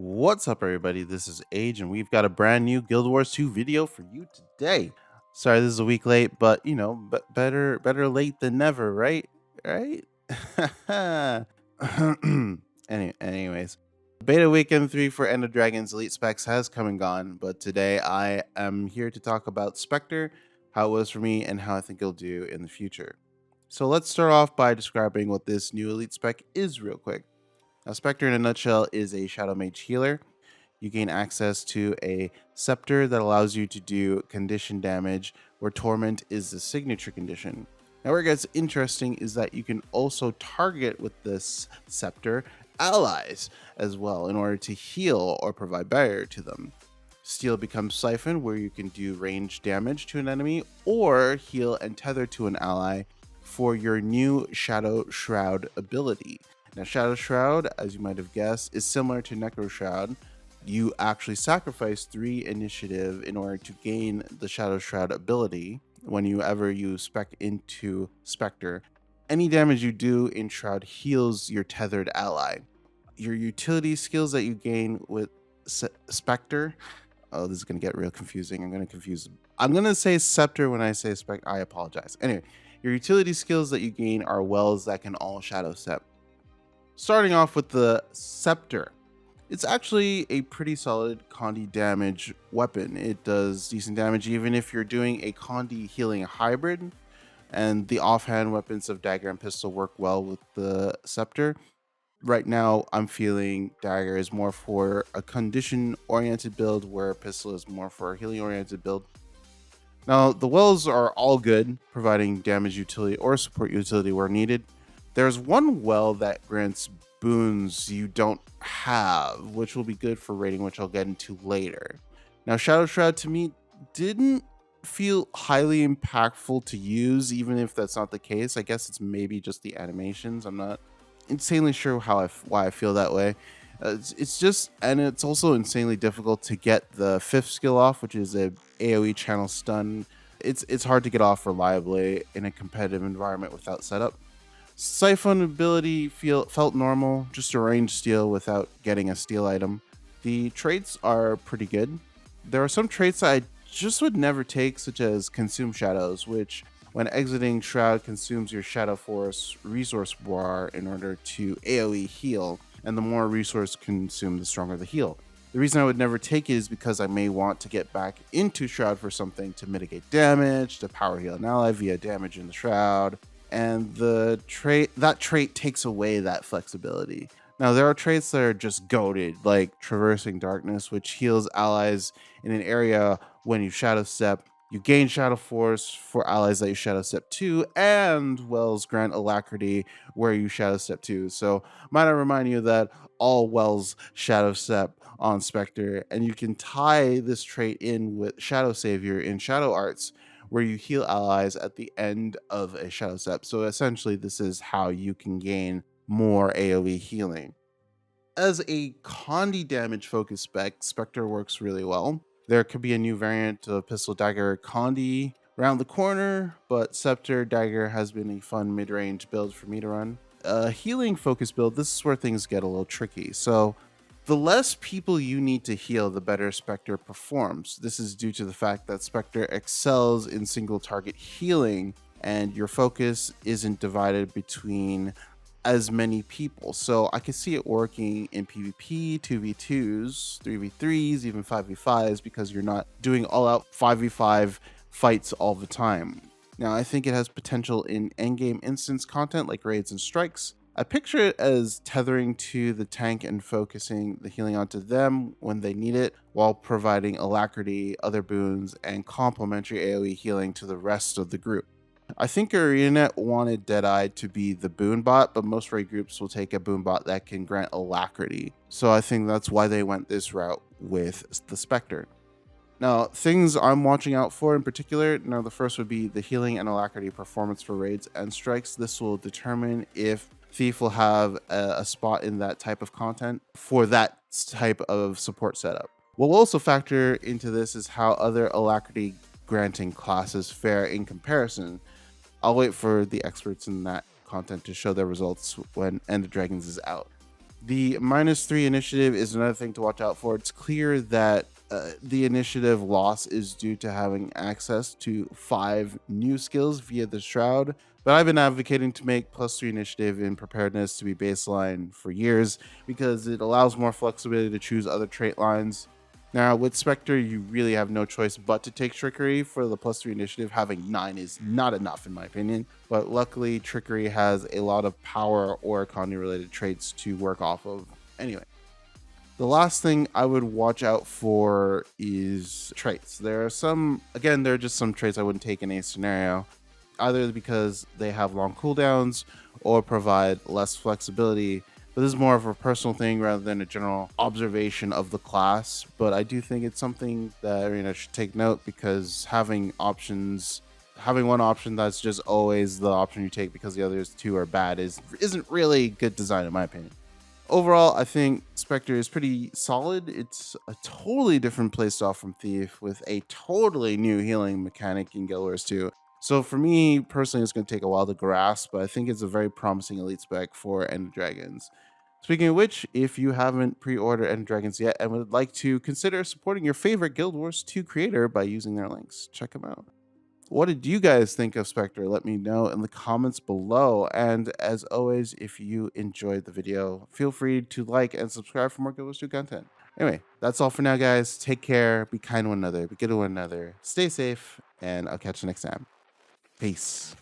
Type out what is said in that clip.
What's up, everybody? This is Age, and we've got a brand new Guild Wars 2 video for you today. Sorry, this is a week late, but better late than never, right? Right? Anyways, beta weekend 3 for End of Dragons Elite Specs has come and gone, but today I am here to talk about Specter, how it was for me, and how I think it'll do in the future. So let's start off by describing what this new Elite Spec is real quick. Now, Specter in a nutshell is a Shadow Mage healer. You gain access to a Scepter that allows you to do condition damage, where Torment is the signature condition. Now, where it gets interesting is that you can also target with this Scepter allies as well in order to heal or provide barrier to them. Steel becomes Siphon, where you can do range damage to an enemy or heal and tether to an ally for your new Shadow Shroud ability. Now, Shadow Shroud, as you might have guessed, is similar to Necro Shroud. You actually sacrifice 3 initiative in order to gain the Shadow Shroud ability when you ever use Spec into Specter. Any damage you do in Shroud heals your tethered ally. Your utility skills that you gain with Specter. Oh, this is going to get real confusing. I'm going to say Scepter when I say Spec. I apologize. Anyway, your utility skills that you gain are wells that can all Shadow Step. Starting off with the Scepter. It's actually a pretty solid Condi damage weapon. It does decent damage even if you're doing a Condi healing hybrid, and the offhand weapons of Dagger and Pistol work well with the Scepter. Right now, I'm feeling Dagger is more for a condition-oriented build, where Pistol is more for a healing-oriented build. Now, the wells are all good, providing damage utility or support utility where needed. There's one well that grants boons you don't have, which will be good for raiding, which I'll get into later. Now, Shadow Shroud to me didn't feel highly impactful to use, even if that's not the case. I guess it's maybe just the animations. I'm not insanely sure why I feel that way. It's just, and it's also insanely difficult to get the 5th skill off, which is a AoE channel stun. It's hard to get off reliably in a competitive environment without setup. Siphon ability felt normal, just a ranged steal without getting a steal item. The traits are pretty good. There are some traits that I just would never take, such as Consume Shadows, which when exiting Shroud consumes your Shadow Force resource bar in order to AoE heal, and the more resource consumed, the stronger the heal. The reason I would never take it is because I may want to get back into Shroud for something to mitigate damage, to power heal an ally via damage in the Shroud, and that trait takes away that flexibility. Now, there are traits that are just goated, like Traversing Darkness, which heals allies in an area when you Shadow Step. You gain Shadow Force for allies that you Shadow Step to, and Wells grant Alacrity where you Shadow Step to. So, might I remind you that all Wells Shadow Step on Specter, and you can tie this trait in with Shadow Savior in Shadow Arts, where you heal allies at the end of a Shadow Step. So essentially, this is how you can gain more AoE healing. As a Condi damage focused spec, Specter works really well. There could be a new variant of Pistol Dagger Condi around the corner, but Scepter Dagger has been a fun mid-range build for me to run. A healing focused build, this is where things get a little tricky. So the less people you need to heal, the better Specter performs. This is due to the fact that Specter excels in single target healing, and your focus isn't divided between as many people. So I can see it working in PvP, 2v2s, 3v3s, even 5v5s, because you're not doing all out 5v5 fights all the time. Now, I think it has potential in endgame instance content like raids and strikes. I picture it as tethering to the tank and focusing the healing onto them when they need it, while providing Alacrity, other boons, and complementary AoE healing to the rest of the group. I think ArenaNet wanted Deadeye to be the boon bot, but most raid groups will take a boon bot that can grant Alacrity. So I think that's why they went this route with the Specter. Now, things I'm watching out for in particular, the first would be the healing and Alacrity performance for raids and strikes. This will determine if Thief will have a spot in that type of content for that type of support setup. What will also factor into this is how other Alacrity granting classes fare in comparison. I'll wait for the experts in that content to show their results when End of Dragons is out. The -3 initiative is another thing to watch out for. It's clear that the initiative loss is due to having access to 5 new skills via the Shroud, but I've been advocating to make +3 initiative in preparedness to be baseline for years because it allows more flexibility to choose other trait lines. Now, with Specter, you really have no choice but to take Trickery for the +3 initiative. Having 9 is not enough, in my opinion. But luckily, Trickery has a lot of power or Condi related traits to work off of. Anyway, the last thing I would watch out for is traits. There are some, again, there are just some traits I wouldn't take in a scenario, either because they have long cooldowns or provide less flexibility. But this is more of a personal thing rather than a general observation of the class. But I do think it's something that Arena should take note, because having options, having one option that's just always the option you take because the others two are bad isn't really good design, in my opinion. Overall, I think Spectre is pretty solid. It's a totally different playstyle from Thief with a totally new healing mechanic in Guild Wars 2. So for me personally, it's going to take a while to grasp, but I think it's a very promising elite spec for End of Dragons. Speaking of which, if you haven't pre-ordered End of Dragons yet and would like to consider supporting your favorite Guild Wars 2 creator by using their links, check them out. What did you guys think of Spectre? Let me know in the comments below. And as always, if you enjoyed the video, feel free to like and subscribe for more Guild Wars 2 content. Anyway, that's all for now, guys. Take care, be kind to one another, be good to one another, stay safe, and I'll catch you next time. Peace.